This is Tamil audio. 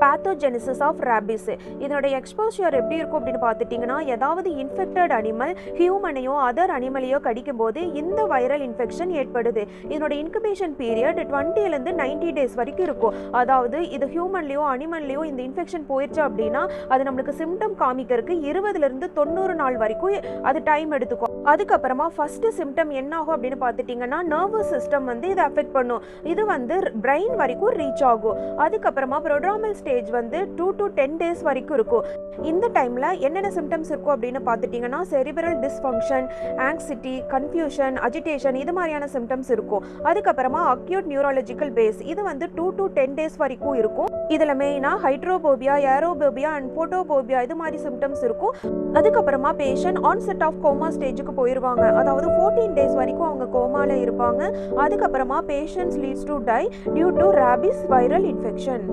Pathogenesis of rabies. இதனுடைய எக்ஸ்போஷர் எப்படி இருக்கும் அப்படின்னு பார்த்துட்டிங்கன்னா, ஏதாவது இன்ஃபெக்டட் அனிமல் ஹியூமனையோ அதர் அனிமலையோ கடிக்கும் போது இந்த வைரல் இன்ஃபெக்ஷன் ஏற்படுது. இதனோட இன்குபேஷன் பீரியட் 20லேருந்து 90 டேஸ் வரைக்கும் இருக்கும். அதாவது இது ஹியூமன்லேயோ அனிமல்லையோ இந்த இன்ஃபெக்ஷன் போயிடுச்சு அப்படின்னா அது நம்மளுக்கு சிம்டம் காமிக்கிறதுக்கு 20லேருந்து 90 நாள் வரைக்கும் அது டைம் எடுத்துக்கும். அதுக்கப்புறமா ஃபர்ஸ்ட் சிம்டம் என்ன ஆகும் அப்படின்னு பார்த்துட்டிங்கன்னா, நர்வஸ் சிஸ்டம் வந்து இதை அஃபெக்ட் பண்ணும். இது வந்து பிரெயின் வரைக்கும் ரீச் ஆகும். அதுக்கப்புறமா ப்ரோட்ராமல் ஸ்டேஜ் வந்து 2 to 10 டேஸ் வரைக்கும் இருக்கும். இந்த டைமில் என்னென்ன சிம்டம்ஸ் இருக்கும் அப்படின்னு பார்த்துட்டிங்கன்னா, cerebral dysfunction, anxiety, confusion, agitation இது மாதிரியான சிம்டம்ஸ் இருக்கும். அதுக்கப்புறமா அக்யூட் நியூரலாஜிக்கல் பேஸ் இது வந்து 2 to 10 டேஸ் வரைக்கும் இருக்கும். இதில் மெயினாக ஹைட்ரோபோபியா, ஏரோபோபியா அண்ட் போட்டோபோபியா இது மாதிரி சிம்டம்ஸ் இருக்கும். அதுக்கப்புறமா பேஷண்ட் ஆன்செட் ஆஃப் கோமா ஸ்டேஜுக்கு போயிடுவாங்க. அதாவது 14 டேஸ் வரைக்கும் அவங்க கோமால இருப்பாங்க. அதுக்கப்புறமா patients leads to die due to rabies viral infection.